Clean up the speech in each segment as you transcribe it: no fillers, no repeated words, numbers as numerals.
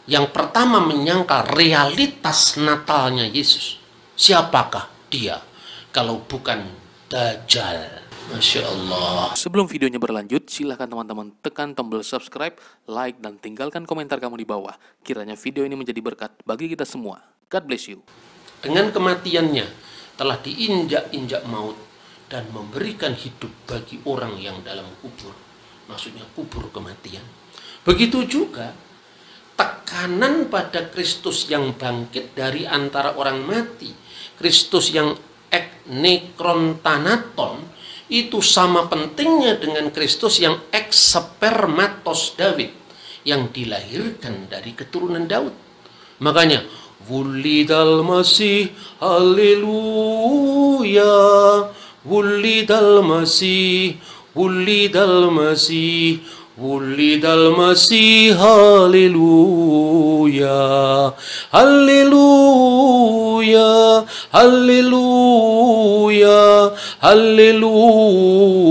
Yang pertama menyangkal realitas Natalnya Yesus. Siapakah dia kalau bukan Dajjal? Masya Allah. Sebelum videonya berlanjut, silahkan teman-teman tekan tombol subscribe, like, dan tinggalkan komentar kamu di bawah. Kiranya video ini menjadi berkat bagi kita semua. God bless you. Dengan kematiannya telah diinjak-injak maut dan memberikan hidup bagi orang yang dalam kubur. Maksudnya kubur kematian. Begitu juga tekanan pada Kristus yang bangkit dari antara orang mati. Kristus yang ek nekron thanaton itu sama pentingnya dengan Kristus yang eks spermatos David, yang dilahirkan dari keturunan Daud. Makanya wulidal masih, haleluya, wulidal masih, wulidal masih, wulidal masih, haleluya, haleluya, haleluya, haleluya.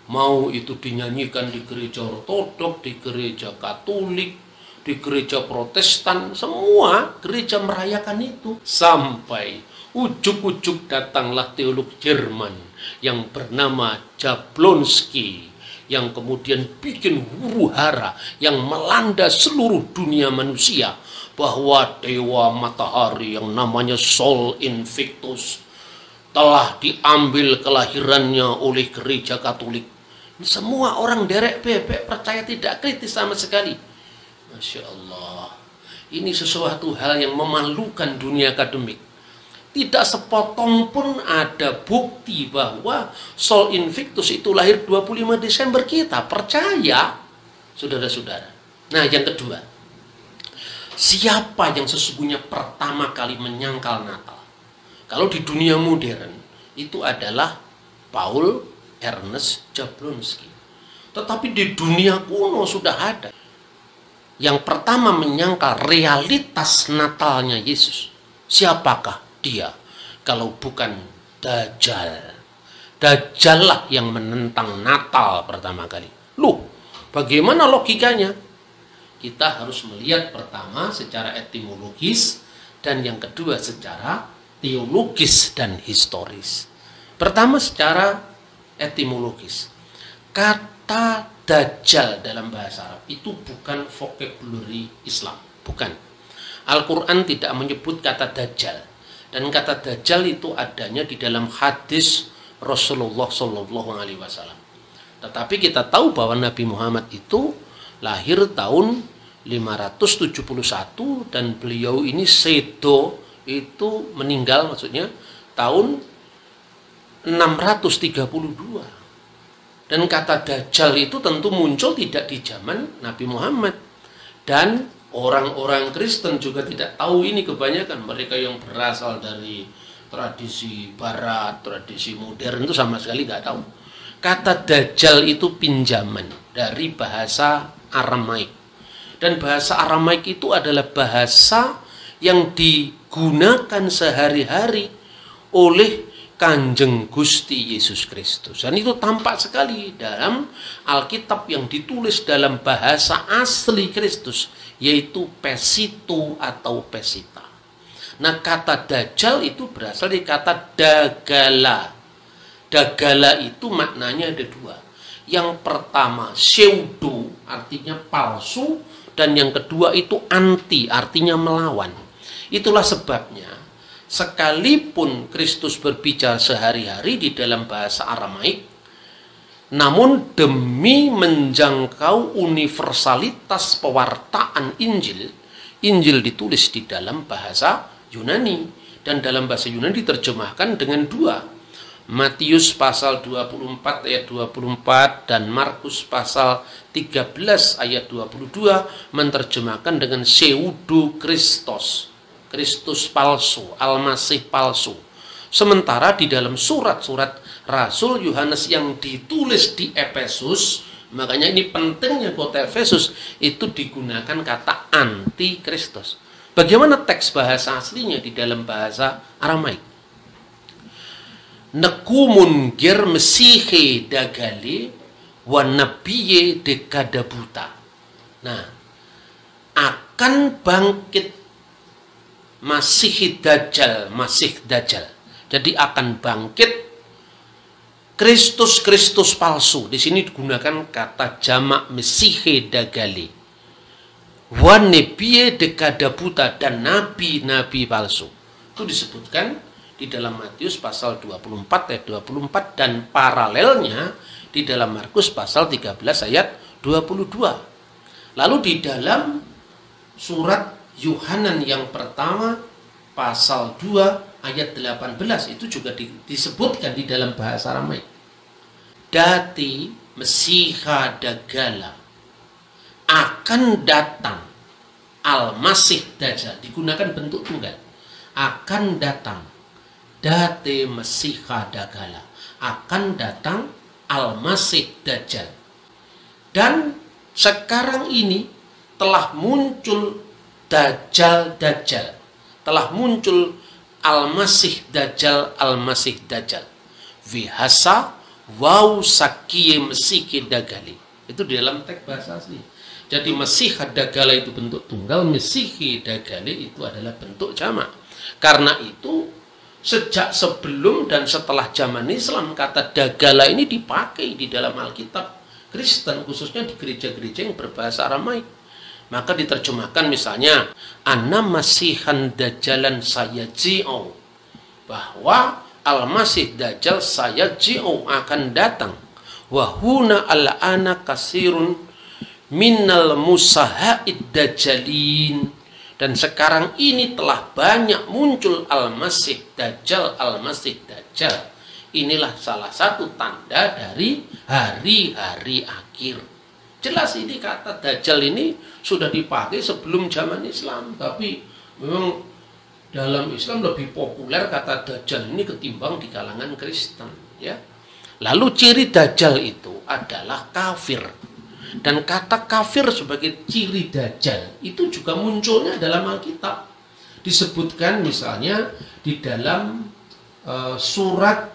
Mau itu dinyanyikan di gereja Ortodok, di gereja Katolik, di gereja Protestan, semua gereja merayakan itu. Sampai ujuk-ujuk datanglah teolog Jerman yang bernama Jablonski, yang kemudian bikin huru-hara yang melanda seluruh dunia manusia, bahwa dewa matahari yang namanya Sol Invictus telah diambil kelahirannya oleh gereja Katolik. Semua orang derek bebek percaya, tidak kritis sama sekali. Masya Allah, ini sesuatu hal yang memalukan dunia akademik. Tidak sepotong pun ada bukti bahwa Sol Invictus itu lahir 25 Desember kita. Percaya, saudara-saudara. Nah, yang kedua, siapa yang sesungguhnya pertama kali menyangkal Natal? Kalau di dunia modern, itu adalah Paul Ernest Jablonski. Tetapi di dunia kuno sudah ada. Yang pertama menyangkal realitas Natalnya Yesus. Siapakah dia kalau bukan Dajjal? Dajjal lah yang menentang Natal pertama kali. Loh, bagaimana logikanya? Kita harus melihat pertama secara etimologis, dan yang kedua secara teologis dan historis. Pertama secara etimologis. Kata Dajjal dalam bahasa Arab itu bukan vocabulary Islam, bukan. Al-Quran tidak menyebut kata Dajjal. Dan kata Dajjal itu adanya di dalam hadis Rasulullah SAW. Tetapi kita tahu bahwa Nabi Muhammad itu lahir tahun 571 dan beliau ini sedo itu meninggal, maksudnya tahun 632. Dan kata Dajjal itu tentu muncul tidak di zaman Nabi Muhammad. Dan orang-orang Kristen juga tidak tahu ini kebanyakan. Mereka yang berasal dari tradisi barat, tradisi modern itu sama sekali nggak tahu. Kata Dajjal itu pinjaman dari bahasa Aramaik. Dan bahasa Aramaik itu adalah bahasa yang digunakan sehari-hari oleh Kanjeng Gusti Yesus Kristus. Dan itu tampak sekali dalam Alkitab yang ditulis dalam bahasa asli Kristus, yaitu Pesito atau Pesita. Nah, kata Dajjal itu berasal dari kata Dagala. Dagala itu maknanya ada dua. Yang pertama pseudo, artinya palsu, dan yang kedua itu anti, artinya melawan. Itulah sebabnya sekalipun Kristus berbicara sehari-hari di dalam bahasa Aramaik, namun demi menjangkau universalitas pewartaan Injil, Injil ditulis di dalam bahasa Yunani. Dan dalam bahasa Yunani diterjemahkan dengan dua. Matius pasal 24 ayat 24 dan Markus pasal 13 ayat 22 menerjemahkan dengan pseudo Kristos. Kristus palsu, Al-Masih palsu. Sementara di dalam surat-surat Rasul Yohanes yang ditulis di Efesus, makanya ini pentingnya kota Efesus, itu digunakan kata anti Kristus. Bagaimana teks bahasa aslinya di dalam bahasa Aramaik? Nekumun ger mesihe dagale wa nabiye dekadabuta. Nah, akan bangkit Masih Dajjal. Jadi akan bangkit Kristus palsu. Di sini digunakan kata jamak Mesihe Dagali. Wa nebiye dekadabuta, dan nabi-nabi palsu. Itu disebutkan di dalam Matius pasal 24 ayat 24 dan paralelnya di dalam Markus pasal 13 ayat 22. Lalu di dalam surat Yohanan yang pertama pasal 2 ayat 18 itu juga disebutkan di dalam bahasa Aramaik. Dati Mesiha Dagala, akan datang Al-Masih Dajjal, digunakan bentuk tunggal. Akan datang Dati Mesiha Dagala, akan datang Al-Masih Dajjal. Dan sekarang ini telah muncul Dajjal, telah muncul Al-Masih Dajjal. Vihasa wau sakiye Mesihe Dagali. Itu di dalam teks bahasa asli. Jadi Mesiha Dagala itu bentuk tunggal, Mesihe Dagali itu adalah bentuk jamak. Karena itu sejak sebelum dan setelah zaman Islam, kata Dagala ini dipakai di dalam Alkitab Kristen, khususnya di gereja-gereja yang berbahasa Aramaik. Maka diterjemahkan misalnya Anna Masihan Dajjalan sayaji'u, bahwa Al-Masih Dajjal sayaji'u, akan datang. Wahuna al-ana kasirun minal musaha'id dajjalin, dan sekarang ini telah banyak muncul Al-Masih Dajjal. Inilah salah satu tanda dari hari-hari akhir. Jelas ini kata Dajjal ini sudah dipakai sebelum zaman Islam, tapi memang dalam Islam lebih populer kata Dajjal ini ketimbang di kalangan Kristen, ya. Lalu ciri Dajjal itu adalah kafir. Dan kata kafir sebagai ciri Dajjal itu juga munculnya dalam Alkitab. Disebutkan misalnya di dalam surat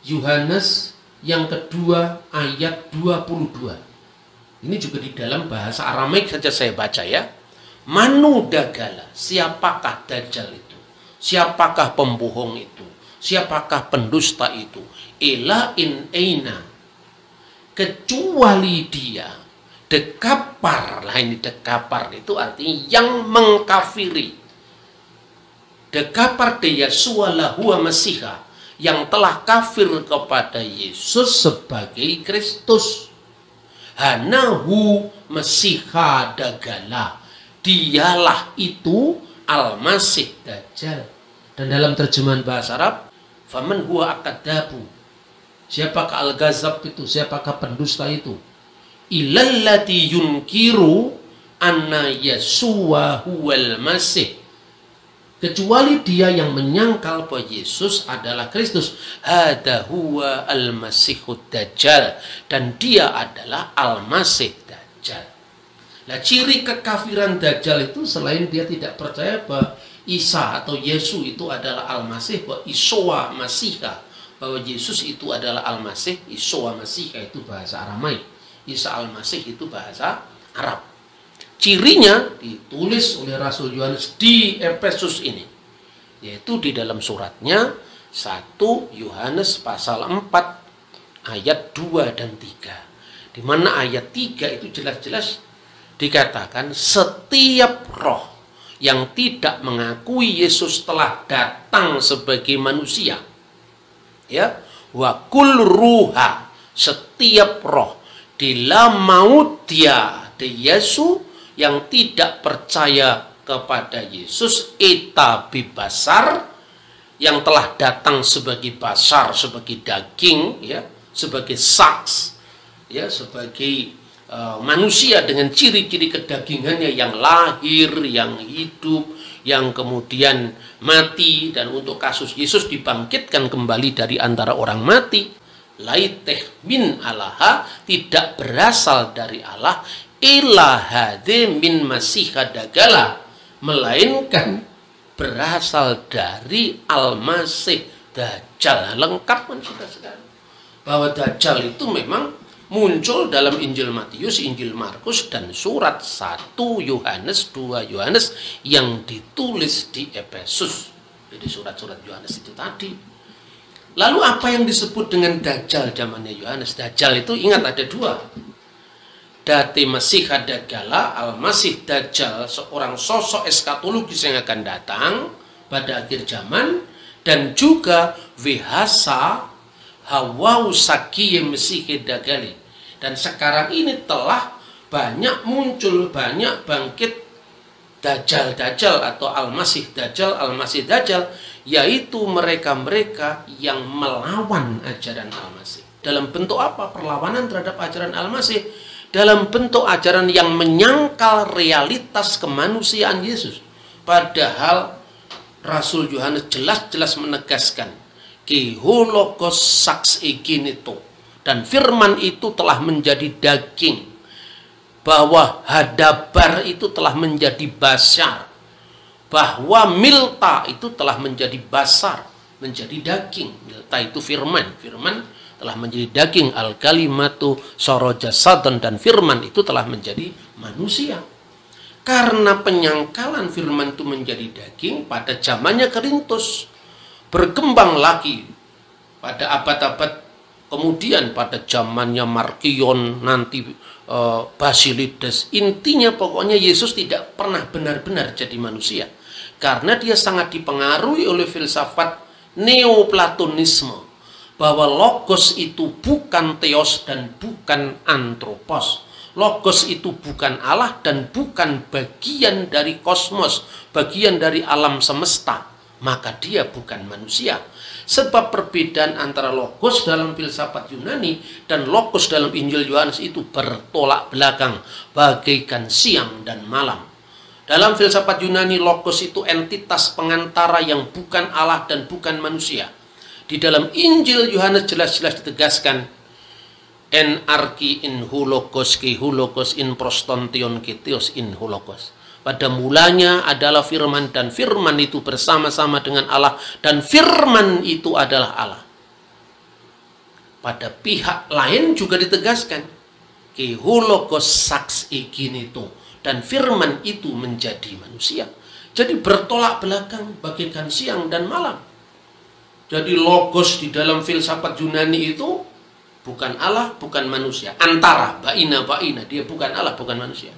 Yohanes yang kedua ayat 22. Ini juga di dalam bahasa Aramaik saja saya baca, ya. Manu Dagala, siapakah Dajjal itu? Siapakah pembohong itu? Siapakah pendusta itu? Ila in eina, kecuali dia dekapar. Lah ini dekapar itu artinya yang mengkafiri. Dekapar de Yesua lahua Mesiha, yang telah kafir kepada Yesus sebagai Kristus. Hanahu Mesiha Dagala, dialah itu Al-Masih Dajjal. Dan dalam terjemahan bahasa Arab, faman huwa akadabu, siapakah al-ghazab itu, siapakah pendusta itu? Ilallati yunkiru anna Yesua huwal Masih, kecuali dia yang menyangkal bahwa Yesus adalah Kristus. Hada huwa al-Masihud Dajjal, dan dia adalah Al-Masih Dajjal. Nah, ciri kekafiran Dajjal itu selain dia tidak percaya bahwa Isa atau Yesus itu adalah Al-Masih, bahwa Isowa Masiha, bahwa Yesus itu adalah Al-Masih. Isowa Masiha itu bahasa Aramaik, Isa Al-Masih itu bahasa Arab. Cirinya ditulis oleh Rasul Yohanes di Efesus ini, yaitu di dalam suratnya 1 Yohanes pasal 4 ayat 2 dan 3, di mana ayat 3 itu jelas-jelas dikatakan setiap roh yang tidak mengakui Yesus telah datang sebagai manusia, ya, wa kul ruha, setiap roh di maut dia de Yesus yang tidak percaya kepada Yesus, eta bibasar, yang telah datang sebagai basar, sebagai daging, ya, sebagai saks, ya, sebagai manusia dengan ciri-ciri kedagingannya yang lahir, yang hidup, yang kemudian mati, dan untuk kasus Yesus dibangkitkan kembali dari antara orang mati. Laiteh min alaha, tidak berasal dari Allah, ilahade min Masiha Dagala, melainkan berasal dari Al-Masih Dajjal. Lengkap kan sudah sekarang bahwa Dajjal itu memang muncul dalam Injil Matius, Injil Markus, dan surat 1 Yohanes, 2 Yohanes yang ditulis di Efesus. Jadi surat-surat Yohanes itu tadi. Lalu apa yang disebut dengan Dajjal zamannya Yohanes? Dajjal itu ingat ada dua. Date Masih Dajjala, Al-Masih Dajjal, seorang sosok eskatologis yang akan datang pada akhir zaman, dan juga Vihasa Hawau Sakiye Mesih Dagali. Dan sekarang ini telah banyak muncul, banyak bangkit Dajjal-Dajjal atau Al-Masih Dajjal, Al-Masih Dajjal, yaitu mereka-mereka yang melawan ajaran Al-Masih. Dalam bentuk apa? Perlawanan terhadap ajaran Al-Masih. Dalam bentuk ajaran yang menyangkal realitas kemanusiaan Yesus. Padahal Rasul Yohanes jelas-jelas menegaskan Keholokos saks eginito, dan firman itu telah menjadi daging, bahwa hadabar itu telah menjadi basar, bahwa milta itu telah menjadi basar, menjadi daging. Milta itu firman, firman telah menjadi daging, al kalimatu sorojasadon, dan firman itu telah menjadi manusia. Karena penyangkalan firman itu menjadi daging pada zamannya Korintus, berkembang lagi pada abad-abad kemudian, pada zamannya Markion, nanti Basilides. Intinya pokoknya Yesus tidak pernah benar-benar jadi manusia, karena dia sangat dipengaruhi oleh filsafat Neoplatonisme, bahwa logos itu bukan theos dan bukan antropos. Logos itu bukan Allah dan bukan bagian dari kosmos, bagian dari alam semesta. Maka dia bukan manusia. Sebab perbedaan antara logos dalam filsafat Yunani dan logos dalam Injil Yohanes itu bertolak belakang, bagaikan siang dan malam. Dalam filsafat Yunani, logos itu entitas pengantara yang bukan Allah dan bukan manusia. Di dalam Injil Yohanes jelas-jelas ditegaskan, en arki in hulokos ke hulokos in prostontion ke theos in hulokos. Pada mulanya adalah firman, dan firman itu bersama-sama dengan Allah, dan firman itu adalah Allah. Pada pihak lain juga ditegaskan, ke hulokos saks eginito, dan firman itu menjadi manusia. Jadi bertolak belakang bagaikan siang dan malam. Jadi logos di dalam filsafat Yunani itu bukan Allah, bukan manusia. Antara, baina, dia bukan Allah, bukan manusia.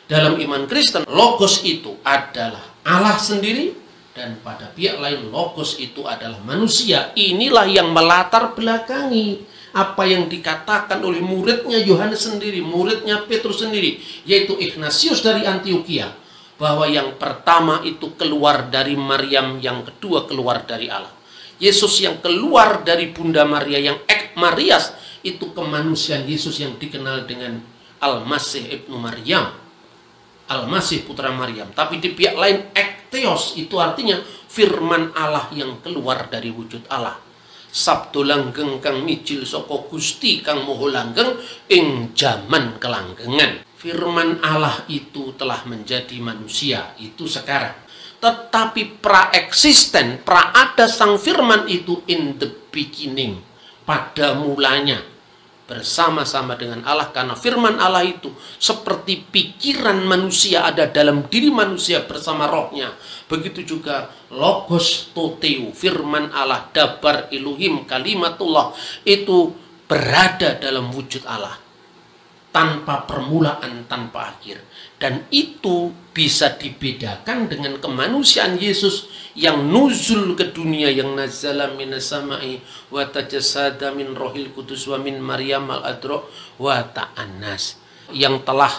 Dalam iman Kristen, logos itu adalah Allah sendiri, dan pada pihak lain logos itu adalah manusia. Inilah yang melatar belakangi apa yang dikatakan oleh muridnya Yohanes sendiri, muridnya Petrus sendiri, yaitu Ignatius dari Antioquia, bahwa yang pertama itu keluar dari Maryam, yang kedua keluar dari Allah. Yesus yang keluar dari Bunda Maria, yang Marias, itu kemanusiaan Yesus yang dikenal dengan Al-Masih Ibnu Maryam, Al-Masih putra Maryam. Tapi di pihak lain ektheos itu artinya firman Allah yang keluar dari wujud Allah. Sabdo langgeng kang mijil saka Gusti kang moho langgeng ing jaman kelanggengan. Firman Allah itu telah menjadi manusia, itu sekarang. Tetapi praeksisten, praada sang firman itu in the beginning, pada mulanya, bersama-sama dengan Allah, karena firman Allah itu seperti pikiran manusia ada dalam diri manusia bersama rohnya. Begitu juga logos toteu, firman Allah, dabar Elohim, kalimatullah, itu berada dalam wujud Allah, tanpa permulaan, tanpa akhir. Dan itu bisa dibedakan dengan kemanusiaan Yesus yang nuzul ke dunia, yang nazala minas samai wa tajasada min rohil kudus wa min Maryam al-adro wa ta'annas, yang telah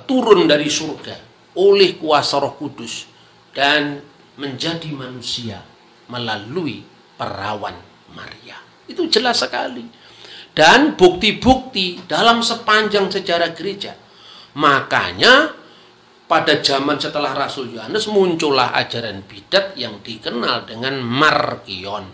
turun dari surga oleh kuasa Roh Kudus dan menjadi manusia melalui perawan Maria. Itu jelas sekali. Dan bukti-bukti dalam sepanjang sejarah gereja. Makanya pada zaman setelah Rasul Yohanes muncullah ajaran bidat yang dikenal dengan Markion.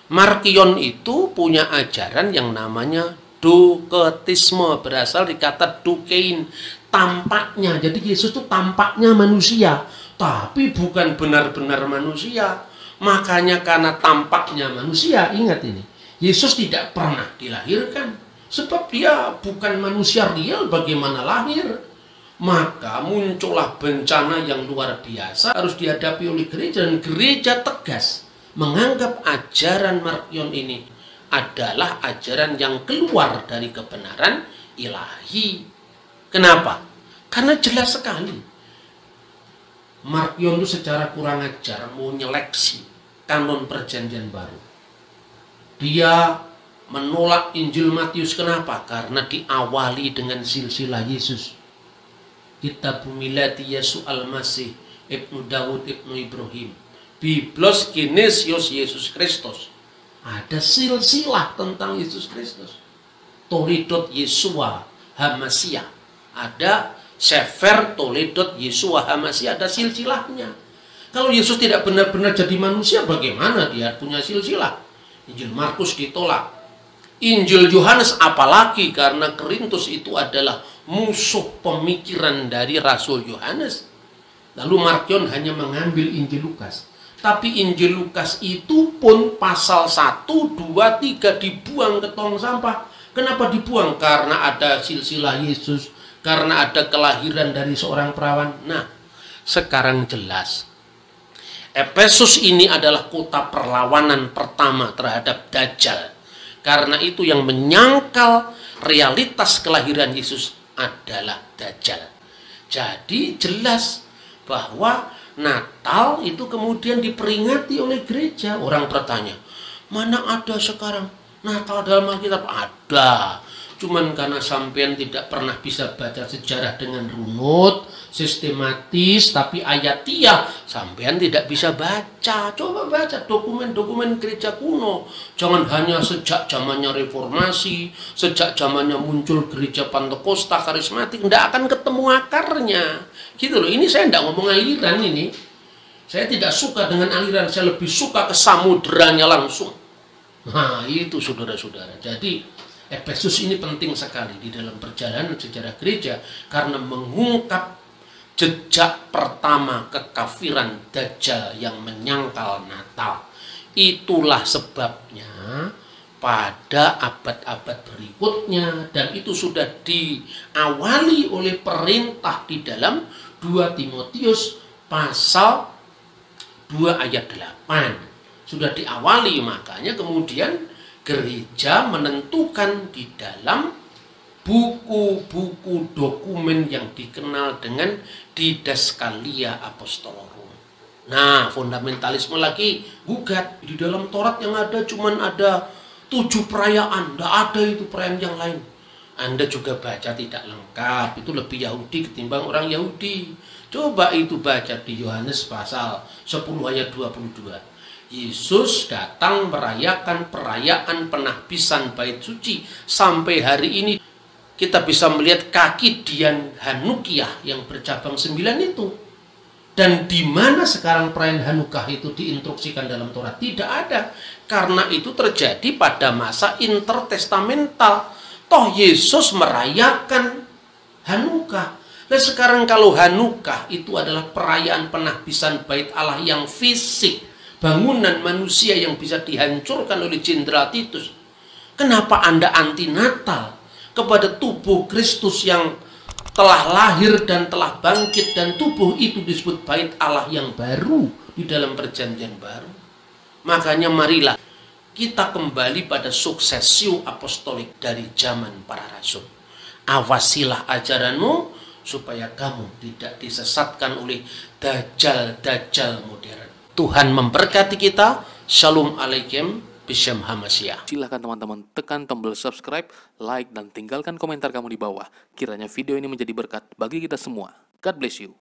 Markion itu punya ajaran yang namanya doketisme, berasal dari kata dokein, tampaknya. Jadi Yesus itu tampaknya manusia, tapi bukan benar-benar manusia. Makanya karena tampaknya manusia, ingat ini, Yesus tidak pernah dilahirkan, Sebab dia bukan manusia real, bagaimana lahir? Maka muncullah bencana yang luar biasa harus dihadapi oleh gereja, dan gereja tegas menganggap ajaran Markion ini adalah ajaran yang keluar dari kebenaran ilahi. Kenapa? Karena jelas sekali Markion itu secara kurang ajar mau nyeleksi kanon perjanjian baru. Dia menolak Injil Matius. Kenapa? Karena diawali dengan silsilah Yesus. Kitab Miladi Yesus Al-Masih, Ibnu Dawud, Ibnu Ibrahim, Biblos Genesius Yesus Kristus. Ada silsilah tentang Yesus Kristus. Toledot Yesua Hamasiyah. Ada Sefer Toledot Yesua Hamasiyah. Ada silsilahnya. Kalau Yesus tidak benar-benar jadi manusia, bagaimana dia punya silsilah? Injil Markus ditolak. Injil Yohanes apalagi, karena Korintus itu adalah musuh pemikiran dari Rasul Yohanes. Lalu Markion hanya mengambil Injil Lukas. Tapi Injil Lukas itu pun pasal 1, 2, 3 dibuang ke tong sampah. Kenapa dibuang? Karena ada silsilah Yesus, karena ada kelahiran dari seorang perawan. Nah, sekarang jelas Efesus ini adalah kota perlawanan pertama terhadap Dajjal. Karena itu yang menyangkal realitas kelahiran Yesus adalah Dajjal. Jadi jelas bahwa Natal itu kemudian diperingati oleh gereja. Orang bertanya, mana ada sekarang Natal dalam Alkitab? Ada. Cuman karena sampean tidak pernah bisa baca sejarah dengan runut, sistematis, tapi ayatiah, sampean tidak bisa baca. Coba baca dokumen-dokumen gereja kuno. Jangan hanya sejak zamannya reformasi, sejak zamannya muncul gereja Pantekosta, karismatik, tidak akan ketemu akarnya. Gitu loh, ini saya tidak ngomong aliran ini. Saya tidak suka dengan aliran, saya lebih suka ke samuderanya langsung. Nah, itu saudara-saudara. Jadi Efesus ini penting sekali di dalam perjalanan sejarah gereja karena mengungkap jejak pertama kekafiran Dajjal yang menyangkal Natal. Itulah sebabnya pada abad-abad berikutnya, dan itu sudah diawali oleh perintah di dalam 2 Timotius pasal 2 ayat 8. Sudah diawali, makanya kemudian gereja menentukan di dalam buku-buku dokumen yang dikenal dengan Didaskalia Apostolorum. Nah, fundamentalisme lagi gugat. Di dalam Taurat yang ada cuman ada 7 perayaan, tidak ada itu perayaan yang lain. Anda juga baca tidak lengkap, itu lebih Yahudi ketimbang orang Yahudi. Coba itu baca di Yohanes pasal 10 ayat 22. Yesus datang merayakan perayaan penahbisan bait suci. Sampai hari ini kita bisa melihat kaki Dian Hanukiah yang bercabang 9 itu. Dan di mana sekarang perayaan Hanukkah itu diinstruksikan dalam Taurat? Tidak ada. Karena itu terjadi pada masa intertestamental. Toh Yesus merayakan Hanukkah. Dan sekarang kalau Hanukkah itu adalah perayaan penahbisan bait Allah yang fisik, bangunan manusia yang bisa dihancurkan oleh Jenderal Titus. Kenapa Anda anti Natal kepada tubuh Kristus yang telah lahir dan telah bangkit, dan tubuh itu disebut bait Allah yang baru di dalam perjanjian baru? Makanya marilah kita kembali pada suksesio apostolik dari zaman para rasul. Awasilah ajaranmu supaya kamu tidak disesatkan oleh dajjal-dajjal modern. Tuhan memberkati kita. Shalom alaikum Bishem Hamasiyah. Silahkan teman-teman tekan tombol subscribe, like, dan tinggalkan komentar kamu di bawah. Kiranya video ini menjadi berkat bagi kita semua. God bless you.